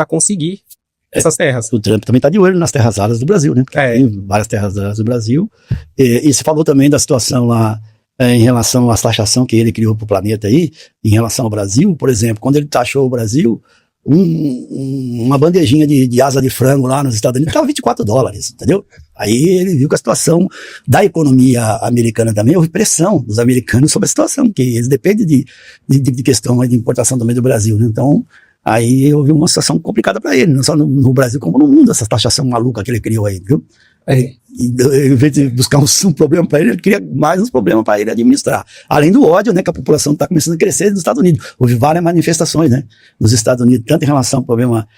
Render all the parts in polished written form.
para conseguir essas terras. O Trump também está de olho nas terras raras do Brasil, né? Tem várias terras raras do Brasil. E se falou também da situação lá em relação à taxação que ele criou para o planeta aí, em relação ao Brasil, por exemplo, quando ele taxou o Brasil, uma bandejinha de asa de frango lá nos Estados Unidos estava $24, entendeu? Aí ele viu que a situação da economia americana também, houve pressão dos americanos sobre a situação, que eles dependem de questão de importação também do Brasil, né? Então, aí houve uma situação complicada para ele, não só no Brasil como no mundo, essa taxação maluca que ele criou aí, viu? E, em vez de buscar um problema para ele queria mais uns problemas para ele administrar. Além do ódio, né, que a população está começando a crescer nos Estados Unidos. Houve várias manifestações, né, nos Estados Unidos, tanto em relação ao problema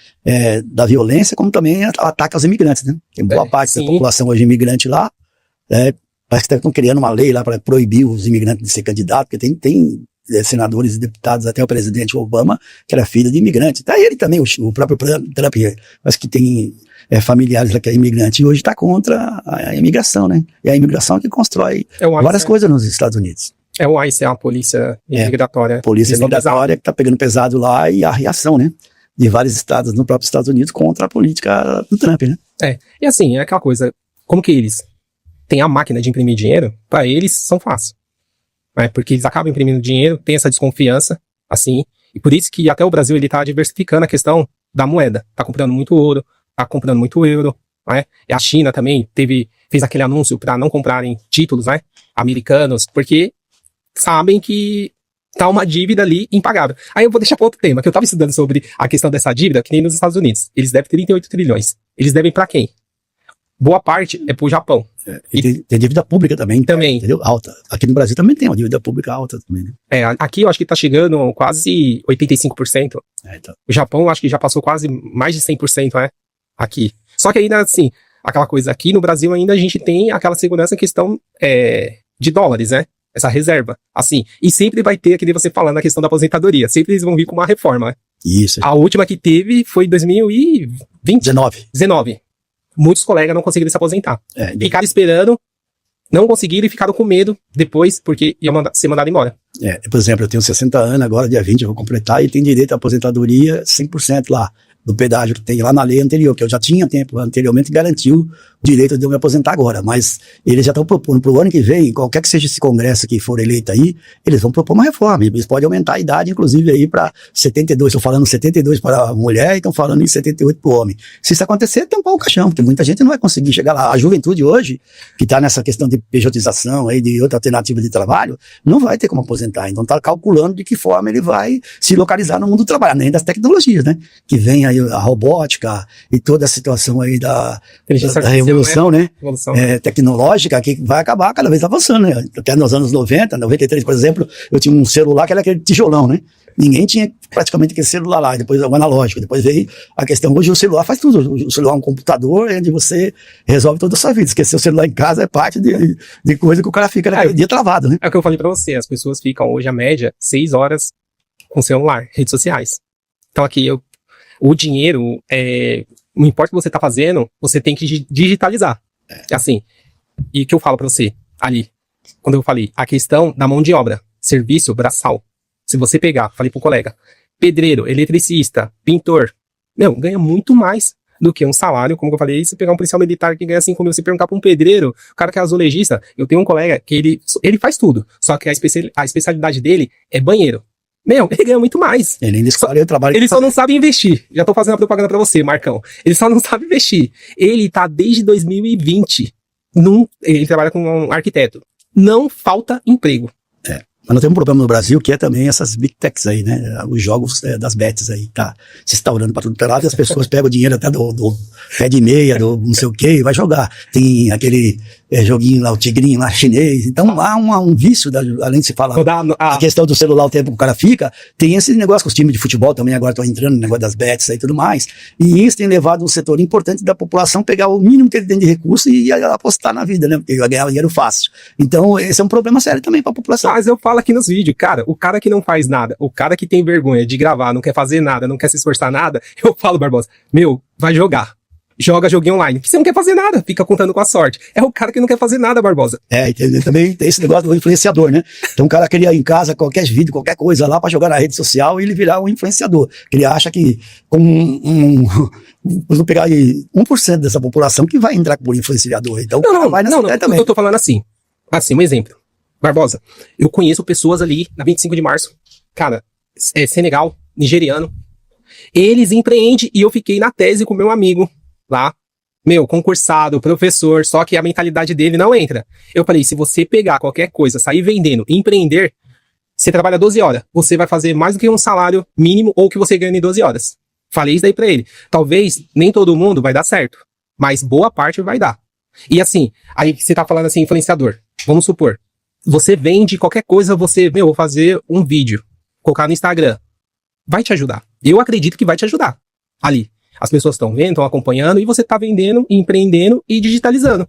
da violência, como também ao ataque aos imigrantes, né? Tem boa parte da população hoje imigrante lá, parece que estão criando uma lei lá para proibir os imigrantes de ser candidato, porque tem senadores e deputados, até o presidente Obama, que era filho de imigrantes. Tá ele também, o próprio Trump, mas que tem familiares lá que é imigrante, e hoje está contra a imigração, né? E a imigração é que constrói várias coisas nos Estados Unidos. É o ICE, a polícia imigratória. Polícia imigratória que está pegando pesado lá, e a reação, né, de vários estados no próprio Estados Unidos contra a política do Trump, né? E assim, é aquela coisa, como que eles têm a máquina de imprimir dinheiro, para eles são fáceis. Porque eles acabam imprimindo dinheiro, tem essa desconfiança, assim, e por isso que até o Brasil ele tá diversificando a questão da moeda, tá comprando muito ouro, tá comprando muito euro, né? E a China também fez aquele anúncio para não comprarem títulos, né, americanos, porque sabem que tá uma dívida ali impagável. Aí eu vou deixar para outro tema, que eu tava estudando sobre a questão dessa dívida, que nem nos Estados Unidos, eles devem 38 trilhões, eles devem para quem? Boa parte é pro Japão. E tem dívida pública também, entendeu? Alta. Aqui no Brasil também tem uma dívida pública alta também, né? Aqui eu acho que tá chegando quase 85%. Então. O Japão eu acho que já passou quase mais de 100%, aqui. Só que ainda assim, aquela coisa, aqui no Brasil ainda a gente tem aquela segurança em questão de dólares, né? Essa reserva, assim. E sempre vai ter, aquele você falando, a questão da aposentadoria. Sempre eles vão vir com uma reforma, né? Isso. A última que teve foi em 2019. Muitos colegas não conseguiram se aposentar. Ficaram esperando, não conseguiram e ficaram com medo depois, porque iam ser mandados embora. Por exemplo, eu tenho 60 anos, agora dia 20 eu vou completar, e tenho direito à aposentadoria 100% lá, do pedágio que tem lá na lei anterior, que eu já tinha tempo anteriormente garantiu o direito de eu me aposentar agora, mas eles já estão propondo para o ano que vem, qualquer que seja esse congresso que for eleito aí, eles vão propor uma reforma, eles podem aumentar a idade, inclusive aí para 72, estou falando 72 para a mulher e estão falando em 78 para o homem. Se isso acontecer, tampar o caixão, porque muita gente não vai conseguir chegar lá. A juventude hoje, que está nessa questão de pejotização aí, de outra alternativa de trabalho, não vai ter como aposentar, então está calculando de que forma ele vai se localizar no mundo do trabalho, além das tecnologias, né, que vem aí a robótica e toda a situação aí da revolução, né? Tecnológica, que vai acabar cada vez avançando, né? Até nos anos 90, 93, por exemplo, eu tinha um celular que era aquele tijolão, né? Ninguém tinha praticamente aquele celular lá, depois o analógico, depois veio a questão, hoje o celular faz tudo, o celular é um computador onde você resolve toda a sua vida, esquecer o celular em casa é parte de coisa que o cara fica naquele dia travado, né? É o que eu falei pra você, as pessoas ficam hoje a média 6 horas com o celular, redes sociais. Então aqui o dinheiro, não importa o que você tá fazendo, você tem que digitalizar. Assim, e o que eu falo pra você, ali, quando eu falei, a questão da mão de obra, serviço braçal. Se você pegar, falei pro colega, pedreiro, eletricista, pintor, ganha muito mais do que um salário, como eu falei, se pegar um policial militar que ganha 5 mil, se perguntar pra um pedreiro, o cara que é azulejista, eu tenho um colega que ele faz tudo, só que a especialidade dele é banheiro. Ele ganha muito mais. Ele ainda escolhe o trabalho. Ele só não sabe investir. Já tô fazendo a propaganda pra você, Marcão. Ele só não sabe investir. Ele tá desde 2020. Ele trabalha com um arquiteto. Não falta emprego. Mas nós temos um problema no Brasil que é também essas big techs aí, né? Os jogos das bets aí, tá se instaurando para tudo que é lado, e as pessoas pegam o dinheiro até do pé de meia, do não sei o que, e vai jogar. Tem aquele joguinho lá, o tigrinho lá chinês. Então há um vício, além de se falar a questão do celular, o tempo que o cara fica, tem esse negócio com os times de futebol também, agora estão entrando no negócio das bets aí e tudo mais. E isso tem levado um setor importante da população pegar o mínimo que ele tem de recurso e apostar na vida, né? Porque vai ganhar dinheiro fácil. Então esse é um problema sério também para a população. Mas eu falo aqui nos vídeos, cara, o cara que não faz nada, o cara que tem vergonha de gravar, não quer fazer nada, não quer se esforçar nada, eu falo, Barbosa, vai jogar. joga joguinho online. Porque você não quer fazer nada, fica contando com a sorte. É o cara que não quer fazer nada, Barbosa. Também tem esse negócio do influenciador, né? Então o cara queria em casa qualquer vídeo, qualquer coisa lá pra jogar na rede social e ele virar um influenciador. Ele acha que vamos pegar aí 1% dessa população que vai entrar por influenciador. Então não, vai nessa ideia também. Eu tô falando assim, um exemplo. Barbosa, eu conheço pessoas ali na 25 de março, cara, Senegal, nigeriano, eles empreendem e eu fiquei na tese com meu amigo lá, concursado, professor, só que a mentalidade dele não entra. Eu falei, se você pegar qualquer coisa, sair vendendo, empreender, você trabalha 12 horas, você vai fazer mais do que um salário mínimo ou que você ganha em 12 horas. Falei isso daí pra ele. Talvez nem todo mundo vai dar certo, mas boa parte vai dar. E assim, aí você tá falando assim, influenciador, vamos supor, você vende qualquer coisa, vou fazer um vídeo, colocar no Instagram, vai te ajudar. Eu acredito que vai te ajudar ali. As pessoas estão vendo, estão acompanhando e você está vendendo, empreendendo e digitalizando.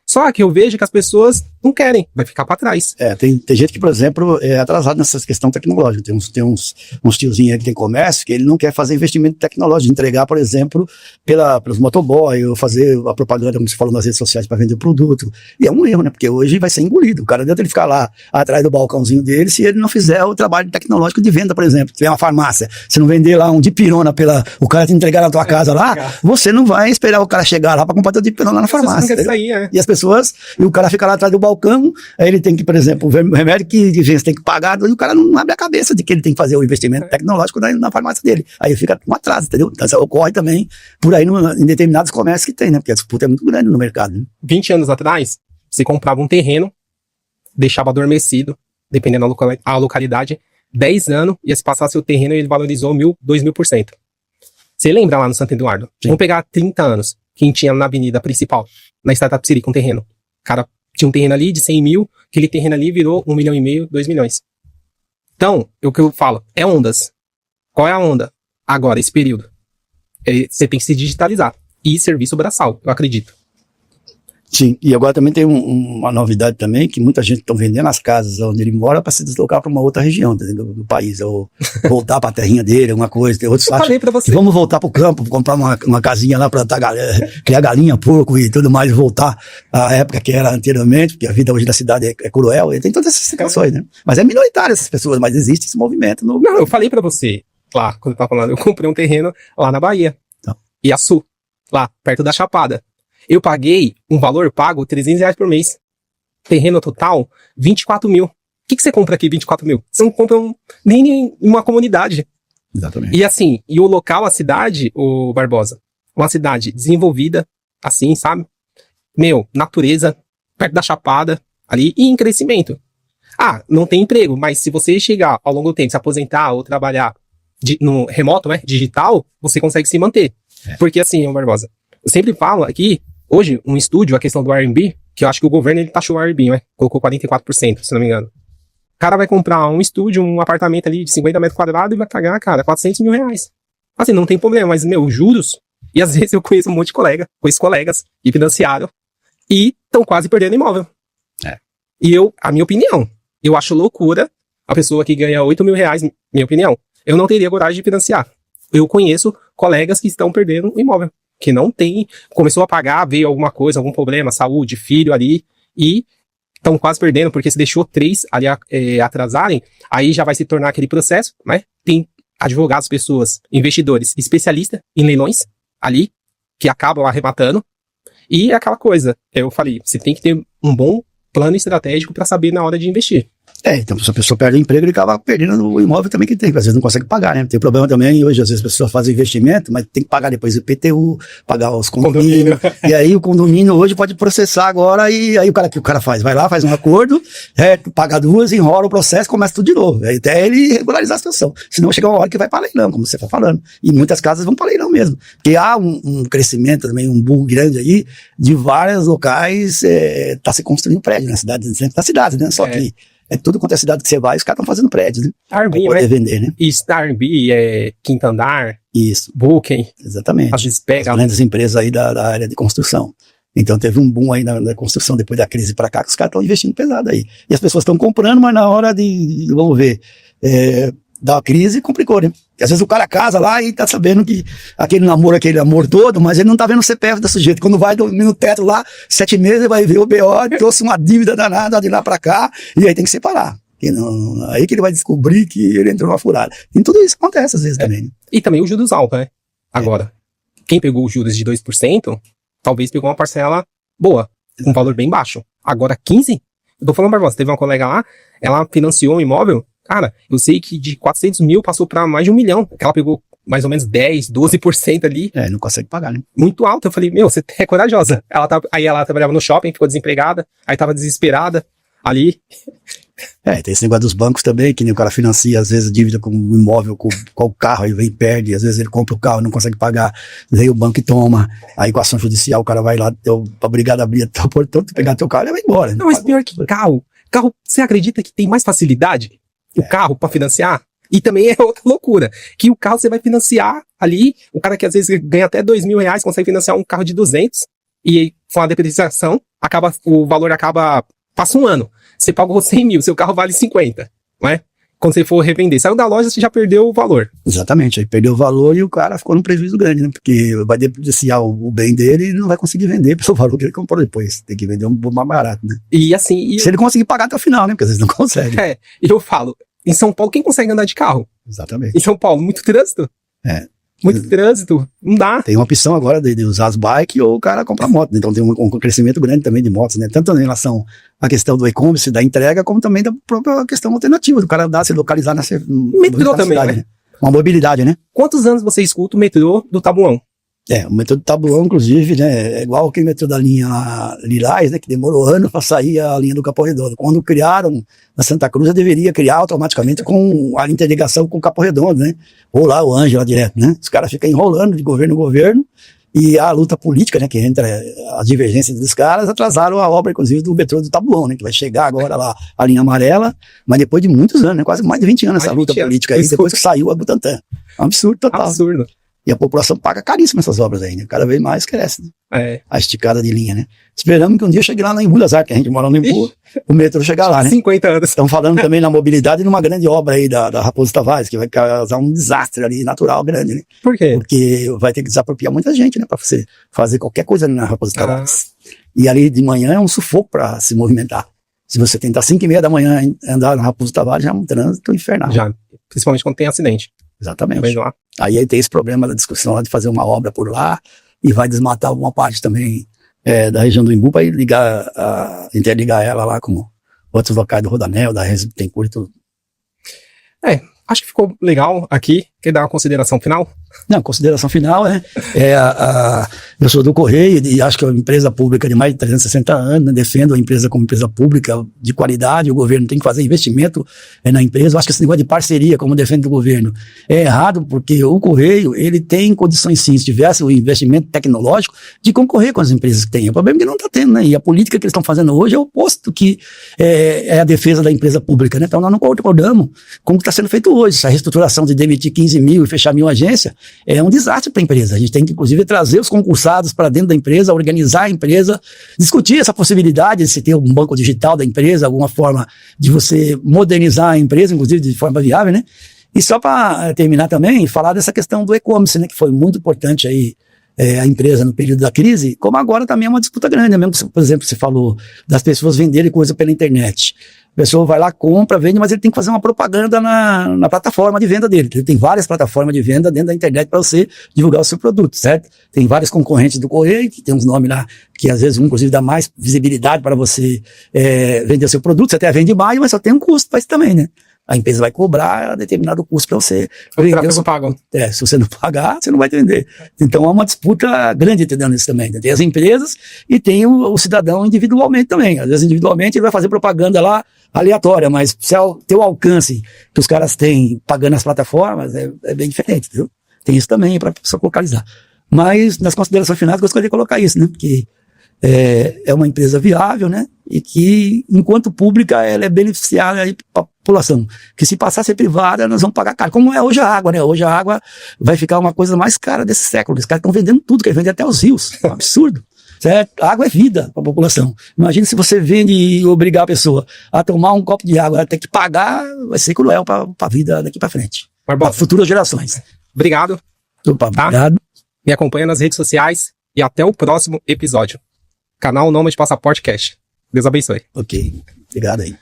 Só que eu vejo que as pessoas não querem, vai ficar para trás. Tem gente que, por exemplo, é atrasado nessa questão tecnológica. Tem uns tiozinhos aí que tem comércio que ele não quer fazer investimento tecnológico, entregar, por exemplo, pelos motoboy, ou fazer a propaganda, como você falou, nas redes sociais para vender o produto. E é um erro, né? Porque hoje vai ser engolido. O cara dentro ele ficar lá atrás do balcãozinho dele se ele não fizer o trabalho tecnológico de venda, por exemplo. Se tiver uma farmácia, se não vender lá um dipirona o cara te entregar na tua casa lá, você não vai esperar o cara chegar lá para comprar teu dipirona lá na farmácia. E as pessoas, e o cara fica lá atrás do balcão, aí ele tem que, por exemplo, o remédio que você tem que pagar, e o cara não abre a cabeça de que ele tem que fazer o investimento tecnológico na farmácia dele. Aí fica um atraso, entendeu? Então isso ocorre também por aí em determinados comércios que tem, né? Porque a disputa é muito grande no mercado. Né? 20 anos atrás, você comprava um terreno, deixava adormecido, dependendo da localidade, 10 anos, ia se passar seu terreno e ele valorizou 2.000%. Você lembra lá no Santo Eduardo? Sim. Vamos pegar 30 anos, quem tinha na avenida principal, na Startup City, com terreno. O cara tinha um terreno ali de 100 mil, aquele terreno ali virou 1,5 milhão, 2 milhões. Então, o que eu falo, é ondas. Qual é a onda? Agora, esse período. Você tem que se digitalizar. E serviço braçal, eu acredito. Sim, e agora também tem uma novidade também, que muita gente está vendendo as casas onde ele mora para se deslocar para uma outra região do país, ou voltar para a terrinha dele, alguma coisa. Tem outros falei para você. Vamos voltar para o campo, comprar uma casinha lá, plantar criar galinha, porco e tudo mais, voltar à época que era anteriormente, porque a vida hoje da cidade é cruel, e tem todas essas situações, né? Mas é minoritário essas pessoas, mas existe esse movimento. Não, eu falei para você, lá, quando eu tava falando, eu comprei um terreno lá na Bahia, Iaçu, lá, perto da Chapada. Eu paguei um valor pago R$300 por mês. Terreno total, 24 mil. O que você compra aqui, 24 mil? Você não compra nem em uma comunidade. Exatamente. E assim, e o local, a cidade, o Barbosa, uma cidade desenvolvida, assim, sabe? Natureza, perto da Chapada, ali, e em crescimento. Não tem emprego, mas se você chegar ao longo do tempo, se aposentar ou trabalhar no remoto, né, digital, você consegue se manter. Porque assim, Barbosa, eu sempre falo aqui, hoje, um estúdio, a questão do Airbnb, que eu acho que o governo ele taxou o Airbnb, né? Colocou 44%, se não me engano. O cara vai comprar um estúdio, um apartamento ali de 50 metros quadrados e vai pagar, cara, R$400 mil. Assim, não tem problema, mas, juros. E às vezes eu conheço um monte de conheço colegas que financiaram e estão quase perdendo imóvel. E a minha opinião, eu acho loucura a pessoa que ganha R$8 mil, minha opinião, eu não teria coragem de financiar. Eu conheço colegas que estão perdendo o imóvel. Que não tem, começou a pagar, veio alguma coisa, algum problema, saúde, filho ali, e estão quase perdendo, porque se deixou 3 ali atrasarem, aí já vai se tornar aquele processo, né? Tem advogados, pessoas, investidores, especialistas em leilões ali, que acabam arrematando, e é aquela coisa, eu falei, você tem que ter um bom plano estratégico para saber na hora de investir. Então se a pessoa perde o emprego, ele acaba perdendo o imóvel também que tem, às vezes não consegue pagar, né? Tem problema também, hoje às vezes as pessoas fazem investimento, mas tem que pagar depois o IPTU, pagar os condomínios, e aí o condomínio hoje pode processar agora, e aí o que o cara faz? Vai lá, faz um acordo, paga 2, enrola o processo, começa tudo de novo, até ele regularizar a situação, senão chega uma hora que vai para leilão, como você está falando, e muitas casas vão para leilão mesmo, porque há um crescimento também, um boom grande aí, de vários locais, tá se construindo prédio na cidade, dentro da cidade, né? Só que tudo quanto é cidade que você vai, os caras estão fazendo prédios, né? Airbnb, poder vender, né? Isso, Airbnb, Quinta Andar. Isso. Booking. Exatamente. Às vezes pega. As grandes empresas aí da área de construção. Então teve um boom aí na construção depois da crise para cá, que os caras estão investindo pesado aí. E as pessoas estão comprando, mas na hora vamos ver, da crise complicou, né? Às vezes o cara casa lá e tá sabendo que aquele amor todo, mas ele não tá vendo o CPF da sujeito. Quando vai dormir no teto lá, 7 meses, ele vai ver o BO, trouxe uma dívida danada de lá pra cá, e aí tem que separar. Aí que ele vai descobrir que ele entrou numa furada. E tudo isso acontece às vezes também. Né? E também os juros altos, né? Agora, quem pegou os juros de 2%, talvez pegou uma parcela boa, com um valor bem baixo. Agora, 15%? Eu tô falando pra você, teve uma colega lá, ela financiou um imóvel, cara, eu sei que de 400 mil passou pra mais de 1 milhão. Ela pegou mais ou menos 10, 12% ali. Não consegue pagar, né? Muito alto. Eu falei, meu, você é corajosa. Aí ela trabalhava no shopping, ficou desempregada, aí tava desesperada ali. Tem esse negócio dos bancos também, que nem o cara financia, às vezes, dívida com o imóvel, com o carro, aí vem e perde, às vezes ele compra o carro e não consegue pagar, aí o banco toma, aí com a ação judicial o cara vai lá, pra brigada abrir o portão, pegar teu carro e vai embora. Não, mas pior que carro, você acredita que tem mais facilidade? O carro pra financiar? E também é outra loucura, que o carro você vai financiar ali, o cara que às vezes ganha até R$2.000 consegue financiar um carro de 200, e com a depreciação, o valor acaba, passa um ano. Você pagou 100 mil, seu carro vale 50, não é? Quando você for revender, saiu da loja, você já perdeu o valor. Exatamente, aí perdeu o valor e o cara ficou num prejuízo grande, né? Porque vai depreciar o bem dele e não vai conseguir vender pelo valor que ele comprou depois. Tem que vender um mais barato, né? E assim... Se ele conseguir pagar até o final, né? Porque às vezes não consegue. E eu falo, em São Paulo, quem consegue andar de carro? Exatamente. Em São Paulo, muito trânsito. Muito trânsito, não dá. Tem uma opção agora de usar as bikes ou o cara comprar moto, né? Então tem um crescimento grande também de motos, né? Tanto em relação à questão do e-commerce, da entrega, como também da própria questão alternativa, do cara andar, se localizar metrô também, cidade, né? Uma mobilidade, né? Quantos anos você escuta o metrô do Tabuão? O metrô do Tabuão, inclusive, né? É igual aquele metrô da linha Lilás, né? Que demorou anos para sair a linha do Capão Redondo. Quando criaram na Santa Cruz, já deveria criar automaticamente com a interligação com o Capão Redondo, né? Ou lá o Ângela direto, né? Os caras ficam enrolando de governo em governo e a luta política, né? Que entra as divergências dos caras, atrasaram a obra, inclusive, do metrô do Tabuão, né? Que vai chegar agora lá a linha amarela, mas depois de muitos anos, né? Quase mais de 20 anos essa luta política aí, depois que saiu a Butantã. É um absurdo total. Absurdo. E a população paga caríssimo essas obras aí, né? Cada vez mais cresce, né? A esticada de linha, né? Esperamos que um dia chegue lá em Embu das Artes, que a gente mora no Embu, o metrô chegar lá, né? 50 anos. Estão falando também na mobilidade numa grande obra aí da Raposo Tavares, que vai causar um desastre ali natural grande, né? Por quê? Porque vai ter que desapropriar muita gente, né? Pra você fazer qualquer coisa na Raposo Tavares. E ali de manhã é um sufoco pra se movimentar. Se você tentar 5h30 da manhã andar na Raposo Tavares, já é um trânsito infernal. Já, principalmente quando tem acidente. Exatamente. Aí tem esse problema da discussão lá de fazer uma obra por lá e vai desmatar alguma parte também da região do Embu para interligar ela lá com outros locais do Rodanel, da Reis do Tencourt e tudo. Acho que ficou legal aqui. Quer dar uma consideração final? Não, consideração final eu sou do Correio e acho que é uma empresa pública de mais de 360 anos, né? Defendo a empresa como empresa pública de qualidade, o governo tem que fazer investimento na empresa. Eu acho que esse negócio de parceria, como defende o governo, é errado, porque o Correio, ele tem condições sim, se tivesse o investimento tecnológico, de concorrer com as empresas que tem. O problema é que não está tendo, né? E a política que eles estão fazendo hoje é o oposto que é a defesa da empresa pública, né? Então nós não concordamos com o que está sendo feito hoje. Essa reestruturação de demitir 15 mil e fechar 1.000 agências é um desastre para a empresa. A gente tem que, inclusive, trazer os concursados para dentro da empresa, organizar a empresa, discutir essa possibilidade de se ter um banco digital da empresa, alguma forma de você modernizar a empresa, inclusive de forma viável, né? E só para terminar também, falar dessa questão do e-commerce, né? Que foi muito importante aí a empresa no período da crise, como agora também é uma disputa grande, né? Mesmo, por exemplo, você falou das pessoas venderem coisa pela internet. A pessoa vai lá, compra, vende, mas ele tem que fazer uma propaganda na plataforma de venda dele. Ele tem várias plataformas de venda dentro da internet para você divulgar o seu produto, certo? Tem vários concorrentes do Correio, que tem uns nomes lá, que às vezes inclusive dá mais visibilidade para você vender o seu produto. Você até vende mais, mas só tem um custo para isso também, né? A empresa vai cobrar determinado custo para você vender. Se você não pagar, você não vai vender. Então é uma disputa grande entendendo isso também. Tem as empresas e tem o cidadão individualmente também. Às vezes individualmente ele vai fazer propaganda lá aleatória, mas se ter o alcance que os caras têm pagando as plataformas, é bem diferente, viu? Tem isso também para a pessoa localizar. Mas nas considerações finais eu gostaria de colocar isso, né? Porque é uma empresa viável, né? E que, enquanto pública, ela é beneficiada para a população. Que se passar a ser privada, nós vamos pagar caro. Como é hoje a água, né? Hoje a água vai ficar uma coisa mais cara desse século. Os caras estão vendendo tudo, querem vender até os rios. É um absurdo. Certo? A água é vida para a população. Imagina se você vende e obrigar a pessoa a tomar um copo de água, ela tem que pagar, vai ser cruel para a vida daqui para frente. para futuras gerações. Obrigado. Opa, tá? Obrigado. Me acompanha nas redes sociais e até o próximo episódio. Canal Nômade Passaporte Cash. Deus abençoe. Ok. Obrigado aí.